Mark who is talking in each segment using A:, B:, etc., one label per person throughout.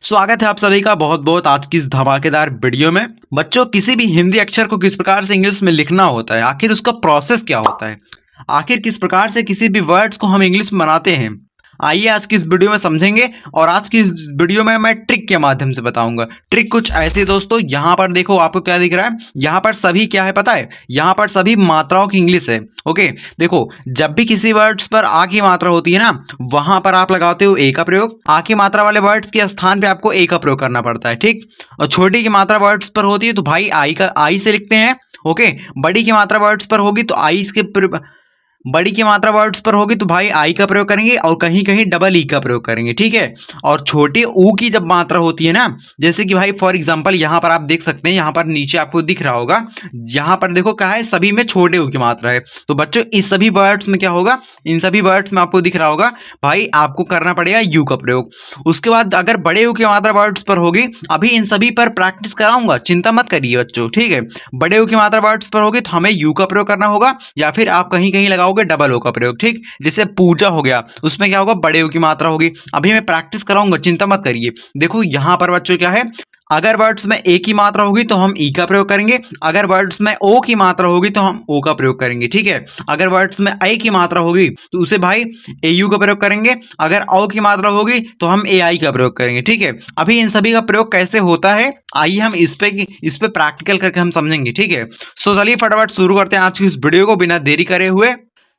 A: स्वागत है आप सभी का बहुत बहुत आज की इस धमाकेदार वीडियो में। बच्चों, किसी भी हिंदी अक्षर को किस प्रकार से इंग्लिश में लिखना होता है, आखिर उसका प्रोसेस क्या होता है, आखिर किस प्रकार से किसी भी वर्ड्स को हम इंग्लिश में बनाते हैं, आइए आज की इस वीडियो में समझेंगे। और आज की इस वीडियो में मैं ट्रिक के माध्यम से बताऊंगा। ट्रिक कुछ ऐसे दोस्तों, यहाँ पर देखो आपको क्या दिख रहा है, यहाँ पर सभी क्या है पता है, यहाँ पर सभी मात्राओं की इंग्लिश है। ओके, देखो जब भी किसी वर्ड्स पर आ की मात्रा होती है ना, वहां पर आप लगाते हो ए का प्रयोग। आ की मात्रा वाले वर्ड्स के स्थान पे आपको ए का प्रयोग करना पड़ता है, ठीक। और छोटी की मात्रा वर्ड्स पर होती है तो भाई आई से लिखते हैं। ओके, बड़ी की मात्रा वर्ड्स पर होगी तो बड़ी की मात्रा वर्ड्स पर होगी तो भाई आई का प्रयोग करेंगे और कहीं कहीं डबल ई का प्रयोग करेंगे, ठीक है। और छोटे ऊ की जब मात्रा होती है ना, जैसे कि भाई फॉर एग्जांपल यहाँ पर आप देख सकते हैं, यहाँ पर नीचे आपको दिख रहा होगा, यहाँ पर देखो क्या है, सभी में छोटे ऊ की मात्रा है। तो बच्चों इस सभी वर्ड्स में क्या होगा, इन सभी वर्ड्स में आपको दिख रहा होगा भाई आपको करना पड़ेगा यू का प्रयोग। उसके बाद अगर बड़े यू की मात्रा वर्ड्स पर होगी, अभी इन सभी पर प्रैक्टिस कराऊंगा, चिंता मत करिए बच्चों, ठीक है। बड़े यू की मात्रा वर्ड्स पर होगी तो हमें यू का प्रयोग करना होगा, या फिर आप कहीं कहीं लगाओगे डबल ओ का प्रयोग, ठीक। जैसे पूजा हो गया, उसमें क्या होगा, बड़े ओ की मात्रा होगी। अभी मैं प्रैक्टिस कराऊंगा, चिंता मत करिए। देखो यहां पर बच्चों क्या है, अगर वर्ड्स में ए की मात्रा होगी तो हम ई का प्रयोग करेंगे, अगर वर्ड्स में ओ की मात्रा होगी तो हम ओ का प्रयोग करेंगे, ठीक है। अगर वर्ड्स में आई की मात्रा होगी तो उसे भाई ए यू का प्रयोग करेंगे, अगर औ की मात्रा होगी तो हम ए आई का प्रयोग करेंगे, ठीक है। अभी इन सभी का प्रयोग कैसे होता है, आइए हम इस पे प्रैक्टिकल करके हम समझेंगे, ठीक है। सो चलिए फटाफट शुरू करते हैं आज की इस वीडियो को बिना देरी करे हुए।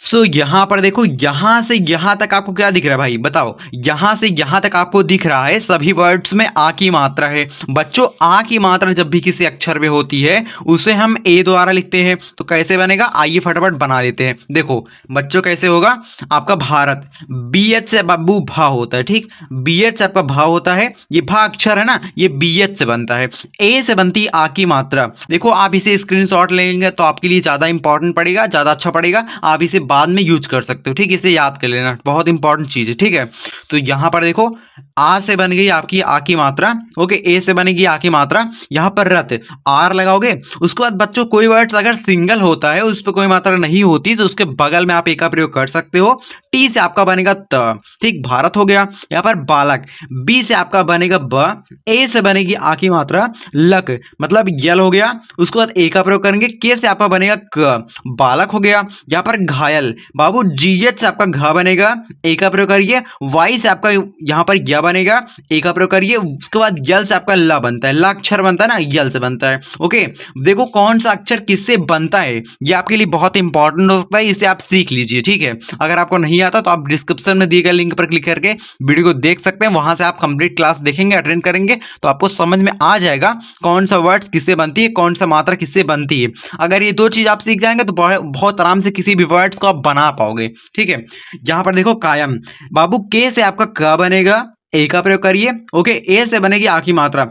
A: सो यहां पर देखो, यहां से यहां तक आपको क्या दिख रहा है भाई बताओ, यहां से यहां तक आपको दिख रहा है सभी वर्ड्स में आ की मात्रा है। बच्चों आ की मात्रा जब भी किसी अक्षर में होती है उसे हम ए द्वारा लिखते हैं, तो कैसे बनेगा आइए फटाफट बना लेते हैं। देखो बच्चों कैसे होगा, आपका भारत बी एच से बाबू भा होता है, ठीक। बी एच से आपका भा होता है, ये भा अक्षर है ना, ये बी एच से बनता है। ए से बनती है आ की मात्रा। देखो आप इसे स्क्रीनशॉट लेंगे तो आपके लिए ज्यादा इंपॉर्टेंट पड़ेगा, ज्यादा अच्छा पड़ेगा, आप इसे बाद में यूज कर सकते हो, ठीक। इसे याद कर लेना, बहुत इंपॉर्टेंट चीज है, ठीक है। तो यहां पर देखो आ से बन गई आपकी आ की मात्रा। ओके, ए से बनेगी आ की मात्रा, यहां पर रत आर लगाओगे। उसके बाद बच्चों कोई वर्ड्स अगर सिंगल होता है, उस पर कोई मात्रा नहीं होती, तो उसके बगल में आप ए का प्रयोग कर सकते हो। टी से आपका बनेगा त, ठीक, भारत हो गया। यहाँ पर बालक, बी से आपका बनेगा ब, ए से बनेगी आ की मात्रा लक, मतलब यल हो गया। उसके बाद ए का प्रयोग करेंगे, के से आपका बनेगा क, बालक हो गया। यहाँ पर घायल बाबू, जीएच से आपका घ बनेगा, ए का प्रयोग करिए। वाई से आपका यहाँ पर य बनेगा, ए का प्रयोग करिए। उसके बाद यल से आपका ला बनता है, ला अक्षर बनता है ना, यल से बनता है। ओके, देखो कौन सा अक्षर किससे बनता है, ये आपके लिए बहुत इंपॉर्टेंट हो सकता है, इसे आप सीख लीजिए, ठीक है। अगर आपको नहीं आता तो आप डिस्क्रिप्शन में दिए गए लिंक पर क्लिक करके वीडियो को देख सकते हैं, वहां से आप कंप्लीट क्लास देखेंगे, अटेंड करेंगे तो आपको समझ में आ जाएगा कौन सा वर्ड किससे बनती है, कौन सा मात्रा किससे बनती है। अगर ये दो चीज आप सीख जाएंगे तो बहुत आराम से किसी भी वर्ड्स को आप बना पाओगे, ठीक है। यहाँ पर देखो कायम बाबू, के से आपका क बनेगा, ए का प्रयोग करिए। ओके, ए से बनेगी आ की मात्रा,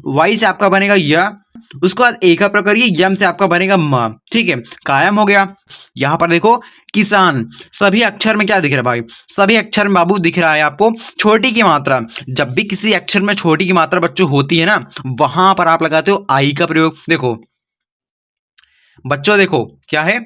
A: वाई से आपका बनेगा य, उसके बाद ए का प्रयोग करिए, यम से आपका बनेगा म, ठीक है, कायम हो गया। यहां पर देखो किसान, सभी अक्षर में क्या दिख रहा है भाई, सभी अक्षर में बाबू दिख रहा है आपको छोटी की मात्रा। जब भी किसी अक्षर में छोटी की मात्रा बच्चों होती है ना, वहां पर आप लगाते हो आई का प्रयोग। देखो बच्चों, देखो क्या है,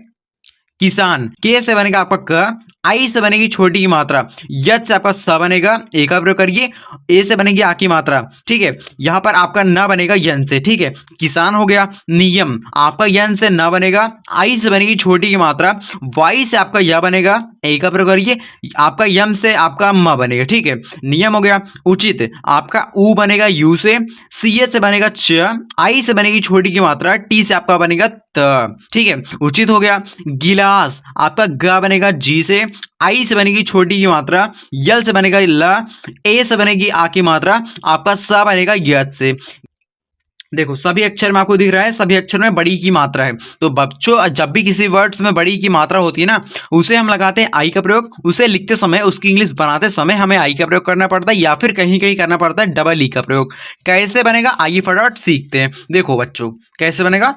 A: किसान, के से बनेगा आपका क, आई से बनेगी छोटी की मात्रा, यच से आपका स बनेगा, ए का प्रयोग करिए। ए से बनेगी आ की मात्रा, ठीक है। यहां पर आपका न बनेगा यन से, ठीक है, किसान हो गया। नियम, आपका यन से न बनेगा, आई से बनेगी छोटी की मात्रा, वाई से आपका य बनेगा, ए का प्रयोग करिए। आपका यम से आपका म बनेगा, ठीक है, नियम हो गया। उचित, आपका उ बनेगा यू से, सी से बनेगा च, आई से बनेगी छोटी की मात्रा, टी से आपका बनेगा त, ठीक है, उचित हो गया। गिलास, आपका ग बनेगा जी से, आई से बनेगी छोटी की मात्रा, यल से बनेगा ल, ए से बनेगी आ की मात्रा, आपका स बनेगा यच से। देखो सभी अक्षर में आपको दिख रहा है, सभी अक्षर में बड़ी की मात्रा है। तो बच्चों जब भी किसी वर्ड्स में बड़ी की मात्रा होती है ना, उसे हम लगाते हैं आई का प्रयोग। उसे लिखते समय, उसकी इंग्लिश बनाते समय हमें आई का प्रयोग करना पड़ता है, या फिर कहीं कहीं करना पड़ता है डबल ई का प्रयोग। कैसे बनेगा आइए फटाफट सीखते हैं। देखो बच्चों कैसे बनेगा,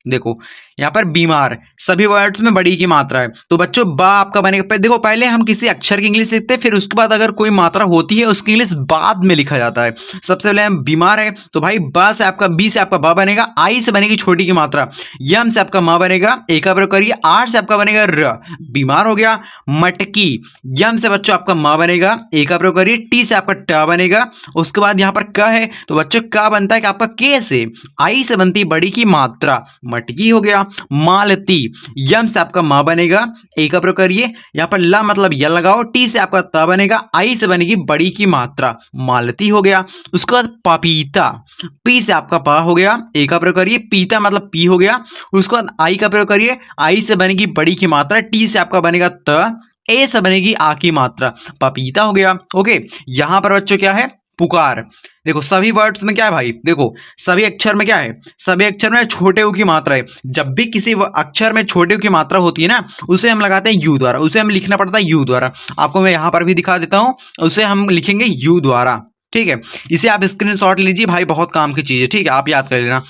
A: देखो यहाँ पर बीमार, सभी वर्ड्स में बड़ी की मात्रा है, तो बच्चों बा आपका बनेगा। देखो पहले हम किसी अक्षर की इंग्लिश लिखते हैं, फिर उसके बाद अगर कोई मात्रा होती है उसकी इंग्लिश बाद में लिखा जाता है। सबसे पहले हम बीमार है, तो भाई बा से आपका, बी से आपका बा बनेगा, आई से बनेगी छोटी की मात्रा, यम से आपका माँ बनेगा, ए का प्रयोग करिए, आर से आपका बनेगा र, बीमार हो गया। मटकी, यम से बच्चों आपका माँ बनेगा, ए का प्रयोग करिए, टी से आपका ट बनेगा, उसके बाद यहाँ पर क है, तो बच्चों का बनता है कि आपका के से, आई से बनती बड़ी की मात्रा, मटकी हो गया। मालती, यम से आपका माँ बनेगा, ए का प्रयोग करिए, यहाँ पर ला मतलब य लगाओ, टी से आपका त बनेगा, आई से बनेगी बड़ी की मात्रा, मालती हो गया। उसके बाद पपीता, पी से आपका पा हो गया, ए का प्रयोग करिए, पीता मतलब पी हो गया, उसके बाद आई का प्रयोग करिए, आई से बनेगी बड़ी की मात्रा, टी से आपका बनेगा त, ए से बनेगी आ की मात्रा, पपीता हो गया। ओके, यहां पर बच्चों क्या है, पुकार। देखो सभी वर्ड्स में क्या है भाई, देखो सभी अक्षर में क्या है, सभी अक्षर में छोटे ऊ की मात्रा है। जब भी किसी अक्षर में छोटे ऊ की मात्रा होती है ना, उसे हम लगाते हैं यू द्वारा, उसे हम लिखना पड़ता है यू द्वारा। आपको मैं यहां पर भी दिखा देता हूं, उसे हम लिखेंगे यू द्वारा, ठीक है। इसे आप स्क्रीनशॉट लीजिए भाई, बहुत काम की चीज है, ठीक है, आप याद कर लेना।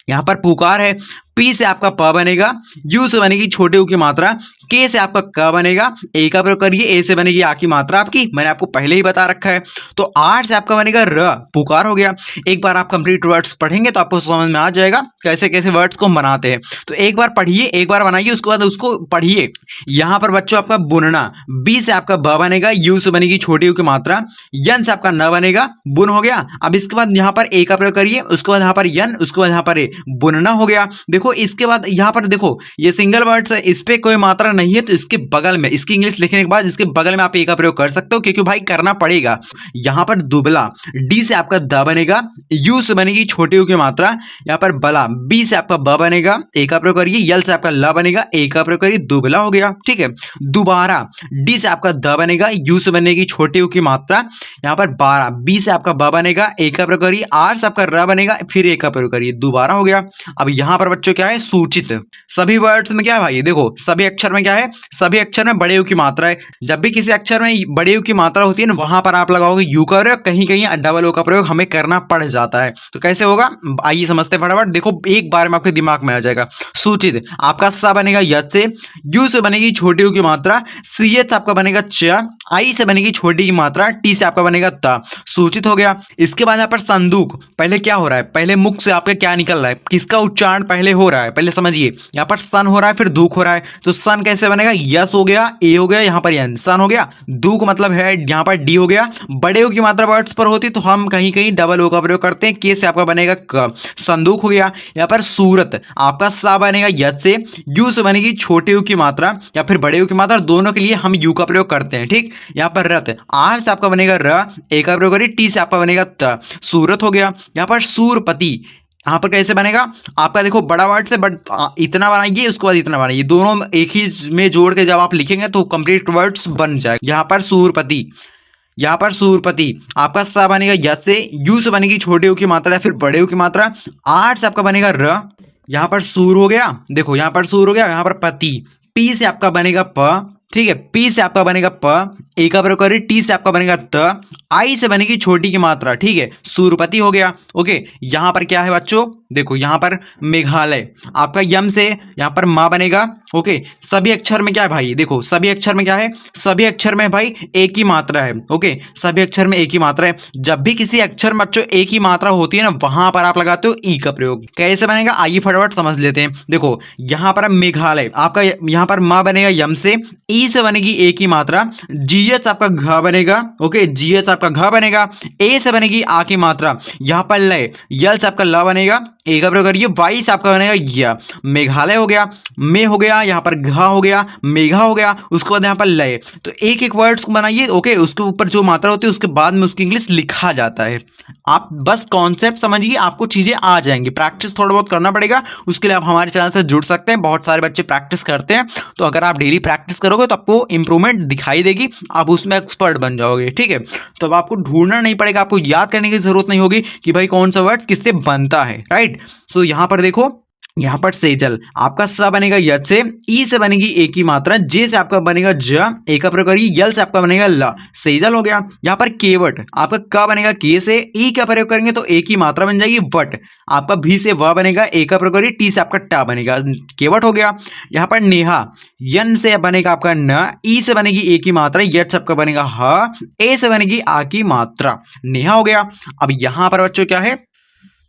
A: यहां पर पुकार है, पी से आपका प बनेगा, यू से बनेगी छोटे ऊ की मात्रा, के से आपका क बनेगा, ए का प्रयोग करिए, ए से बनेगी आ की मात्रा आपकी, मैंने आपको पहले ही बता रखा है। तो आर से आपका बनेगा र, पुकार हो गया। एक बार आप कंप्लीट वर्ड्स पढ़ेंगे तो आपको समझ में आ जाएगा कैसे कैसे वर्ड्स को बनाते हैं। तो एक बार पढ़िए, एक बार बनाइए, उसके बाद उसको पढ़िए। यहाँ पर बच्चों आपका बुनना, बी से आपका ब बनेगा, यू से बनेगी छोटी ऊ की मात्रा, यन से आपका न बनेगा, बुन हो गया। अब इसके बाद यहाँ पर ए का प्रयोग करिए, उसके बाद यहाँ पर यन, उसके बाद यहाँ पर ए, बुनना हो गया। देखो इसके बाद यहाँ पर देखो ये सिंगल वर्ड्स है, इस पे कोई मात्रा नहीं है, तो इसके बगल में, इसकी इंग्लिश लिखने के बाद इसके बगल में आप ए का प्रयोग कर सकते हो, क्योंकि भाई करना पड़ेगा। यहाँ पर दुबला, डी से आपका द बनेगा, यू से बनेगी छोटी यू की मात्रा, यहाँ पर बला, बी से आपका ब बनेगा, ए का प्रयोग करिए, यल से आपका ल बनेगा, ए का प्रयोग करिए, दुबला हो गया, ठीक है। दोबारा, डी से आपका द बनेगा, यू से बनेगी छोटी यू की मात्रा, यहाँ पर 12, बी से आपका ब बनेगा, ए का प्रयोग करिए, आर से आपका र बनेगा, फिर ए का प्रयोग करिए, दोबारा हो गया। अब यहाँ पर बच्चों क्या है, सूचित। सभी वर्ड्स में क्या है भाई, देखो सभी अक्षर में क्या है, सभी अक्षर में बड़े यू की मात्रा है। जब भी किसी अक्षर में बड़े यू की मात्रा होती है ना, वहां पर आप लगाओगे यू का प्रयोग, कहीं कहीं डबल ओ का प्रयोग हमें करना पड़ जाता है। तो कैसे होगा, आइए समझते फटाफट। देखो एक बार में आपके दिमाग में आ जाएगा। सूचित, आपका सा बनेगा य से, यू से बनेगी छोटी यू की मात्रा, सी से आपका बनेगा च, आई से बनेगी छोटी की मात्रा, टी से आपका बनेगा त, सूचित हो गया। इसके बाद यहाँ पर संदूक, पहले क्या हो रहा है, पहले मुख से आपका क्या निकल रहा है, किसका उच्चारण पहले हो रहा है, पहले समझिए। यहाँ पर सन हो रहा है, फिर दूक हो रहा है, तो सन कैसे बनेगा, यस हो गया, ए हो गया, यहाँ पर एन, सन हो गया, दूक मतलब है, यहाँ पर डी हो गया। बड़े ओ की मात्रा वर्ड्स पर होती तो हम कहीं कहीं डबल ओ का प्रयोग करते हैं, के से आपका बनेगा क, संदूक हो गया। यहाँ पर सूरत, आपका सा बनेगा यस से, यू से बनेगी छोटे यू की मात्रा या फिर बड़े यू की मात्रा, दोनों के लिए हम यू का प्रयोग करते हैं, ठीक। यहाँ पर रथ, आर से आपका बनेगा र, ए का प्रयोग करिए, टी से आपका बनेगा त, सूरत हो गया। यहाँ पर सूरपति, यहाँ पर कैसे बनेगा आपका, देखो बड़ा वर्ड से बट इतना बनाइए, उसके बाद इतना बनाइए, दोनों एक ही में जोड़ के जब आप लिखेंगे तो कंप्लीट वर्ड्स बन जाएगा। यहाँ पर सूरपति, यहाँ पर सूरपति, आपका सा बनेगा यस से, यू से बनेगी छोटे यू की मात्रा या फिर बड़े यू की मात्रा, आर से आपका बनेगा र, यहाँ पर सूर हो गया, देखो यहाँ पर सूर हो गया। यहाँ पर पति, पी से आपका बनेगा प, ठीक है, पी से आपका बनेगा प, ए का प्रयोग करिए, टी से आपका बनेगा त, आई से बनेगी छोटी की मात्रा, ठीक है, सूरपति हो गया। ओके, यहाँ पर क्या है बच्चों, देखो यहाँ पर मेघालय, आपका यम से यहाँ पर माँ बनेगा। ओके, सभी अक्षर में क्या है भाई, देखो सभी अक्षर में क्या है, सभी अक्षर में भाई एक ही मात्रा है। ओके, सभी अक्षर में एक ही मात्रा है। जब भी किसी अक्षर में बच्चों एक ही मात्रा होती है ना, वहां पर आप लगाते हो ई का प्रयोग। कैसे बनेगा आइए फटाफट समझ लेते हैं। देखो यहाँ पर मेघालय, आपका यहाँ पर माँ बनेगा यम से, ई से बनेगी ए की मात्रा, जीएच आपका घ बनेगा। ओके, जीएच आपका घ बनेगा, ए से बनेगी आ की मात्रा, यहाँ पर लय, यल से आपका ल बनेगा, ए का प्रयोग करिए, वाई से आपका बनेगा य, मेघालय हो गया, मे हो गया, यहाँ पर घ हो गया, मेघा हो गया, उसके बाद यहाँ पर लय। तो एक एक वर्ड्स को बनाइए। ओके, उसके ऊपर जो मात्रा होती है उसके बाद में उसकी इंग्लिश लिखा जाता है। आप बस कॉन्सेप्ट समझिए, आपको चीजें आ जाएंगी। प्रैक्टिस थोड़ा बहुत करना पड़ेगा, उसके लिए आप हमारे चैनल से जुड़ सकते हैं। बहुत सारे बच्चे प्रैक्टिस करते हैं, तो अगर आप डेली प्रैक्टिस करोगे तो आपको इंप्रूवमेंट दिखाई देगी, आप उसमें एक्सपर्ट बन जाओगे। ठीक है, तो अब आपको ढूंढना नहीं पड़ेगा, आपको याद करने की जरूरत नहीं होगी कि भाई कौन सा वर्ड किससे बनता है। राइट, सो यहाँ पर देखो यहाँ पर सेजल आपका स बनेगा य से, ई से बनेगी ए की मात्रा, जे से आपका बनेगा ज, ए का प्रयोग करिए, यल से आपका बनेगा ल, सेजल हो गया। यहाँ पर केवट आपका क बनेगा के से, ई का प्रयोग करेंगे तो ए की मात्रा बन जाएगी वट, आपका भी से व बनेगा, ए का प्रयोग करिए, टी से आपका टा बनेगा, केवट हो गया। यहाँ पर नेहा यन से बनेगा आपका न, ई से बनेगी ए की मात्रा, यट से आपका बनेगा ह, ए से बनेगी आ की मात्रा, नेहा हो गया। अब यहाँ पर बच्चों क्या है,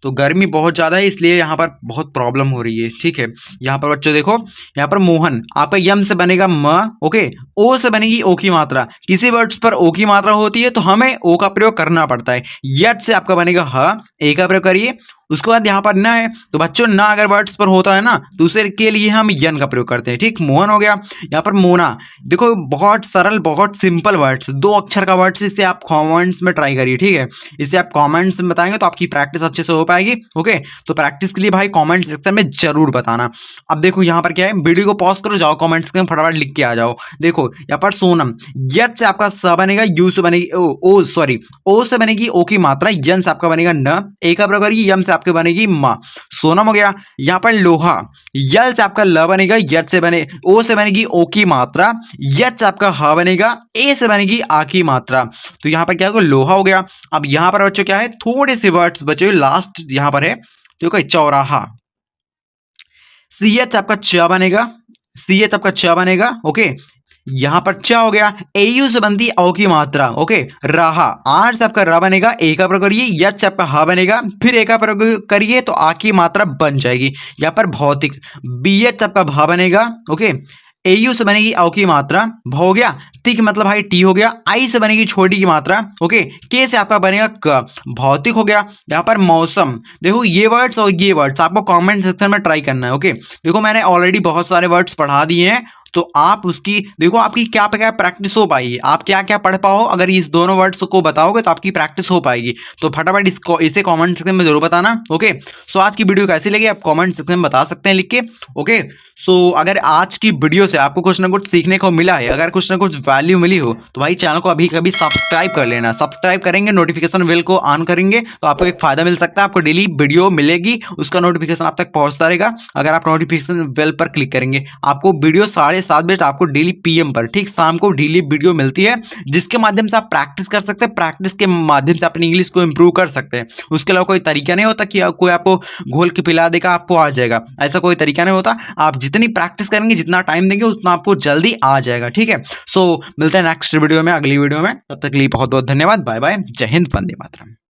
A: तो गर्मी बहुत ज़्यादा है इसलिए यहाँ पर बहुत प्रॉब्लम हो रही है, ठीक है। यहाँ पर बच्चों देखो, यहाँ पर मोहन आपका यम से बनेगा म, ओके, ओ से बनेगी ओ की मात्रा, किसी वर्ड्स पर ओ की मात्रा होती है तो हमें ओ का प्रयोग करना पड़ता है। यट से आपका बनेगा ह, ए का प्रयोग करिए। उसके बाद यहाँ पर न है, तो बच्चों न अगर वर्ड्स पर होता है ना तो उसे के लिए हम यन का प्रयोग करते हैं, ठीक। मोहन हो गया। यहाँ पर मोना देखो, बहुत सरल बहुत सिंपल वर्ड्स, 2 अक्षर का वर्ड्स, इसे आप कमेंट्स में ट्राई करिए, ठीक है। इसे आप कमेंट्स में बताएंगे तो आपकी प्रैक्टिस अच्छे से हो पाएगी, ओके। तो प्रैक्टिस के लिए भाई कमेंट सेक्शन में जरूर बताना। अब देखो यहाँ पर क्या है, वीडियो को पॉज करो, जाओ कमेंट सेक्शन में फटाफट लिख के आ जाओ। देखो यहाँ पर सोनम, यत से आपका स बनेगा, यू से बनेगी ओ सॉरी, ओ से बनेगी ओ की मात्रा, यन से आपका बनेगा न, ए का प्रयोग करिए, यम से आपके बनेगी माँ, सोनम हो गया। यहाँ पर लोहा, यल से आपका ल बनेगा, यत से बने ओ से बनेगी ओ की मात्रा, यत से आपका ह बनेगा, ए से बनेगी आ की मात्रा, तो यहाँ पर क्या होगा, लोहा हो गया। अब यहाँ पर बच्चों क्या है, थोड़े से वर्ड्स बचे, लास्ट यहाँ पर है, तो क्या चौराहा, सी एच आपका च बनेगा, सी एच आपका च बनेगा, ओके। यहां पर च हो गया, एयू से बनती है औ की मात्रा, ओके। राहा, आर से आपका र बनेगा, ए का प्रयोग करिए, यच से आपका ह बनेगा, फिर ए का प्रयोग करिए तो आ की मात्रा बन जाएगी। यहाँ पर भौतिक, बी एच आपका भ बनेगा, ओके। एयू से बनेगी औ की मात्रा, भ हो गया, तिक मतलब भाई टी हो गया, आई से बनेगी छोटी की मात्रा, ओके, के से आपका बनेगा क, भौतिक हो गया। यहाँ पर मौसम, देखो ये वर्ड्स और ये वर्ड्स आपको कमेंट सेक्शन में ट्राई करना है, ओके। देखो मैंने ऑलरेडी बहुत सारे वर्ड्स पढ़ा दिए हैं, तो आप उसकी देखो आपकी क्या क्या प्रैक्टिस हो पाएगी, आप क्या क्या पढ़ पाओ, अगर इस दोनों वर्ड्स को बताओगे तो आपकी प्रैक्टिस हो पाएगी। तो फटाफट इसको इसे कमेंट सेक्शन में जरूर बताना, ओके। सो आज की वीडियो कैसी लगी आप कमेंट सेक्शन में बता सकते हैं लिख के, ओके। सो अगर आज की वीडियो से आपको कुछ ना कुछ सीखने को मिला है, अगर कुछ ना कुछ वैल्यू मिली हो, तो भाई चैनल को अभी कभी सब्सक्राइब कर लेना। सब्सक्राइब करेंगे, नोटिफिकेशन बेल को ऑन करेंगे तो आपको एक फायदा मिल सकता है, आपको डेली वीडियो मिलेगी, उसका नोटिफिकेशन आप तक पहुंचता रहेगा। अगर आप नोटिफिकेशन बेल पर क्लिक करेंगे, आपको वीडियो 7:30 बजे आपको डेली पीएम पर, ठीक शाम को डेली वीडियो मिलती है, जिसके माध्यम से आप प्रैक्टिस कर सकते हैं। प्रैक्टिस के माध्यम से अपनी इंग्लिश को इंप्रूव कर सकते हैं। उसके अलावा कोई तरीका नहीं होता कि कोई आपको घोल के पिला देगा आपको आ जाएगा, ऐसा कोई तरीका नहीं होता। आप जितनी प्रैक्टिस करेंगे, जितना टाइम देंगे, उतना आपको जल्दी आ जाएगा, ठीक है। सो मिलते हैं नेक्स्ट वीडियो में, अगली वीडियो में, तब तक के लिए बहुत बहुत धन्यवाद, बाय बाय, जय हिंद, वंदे मातरम।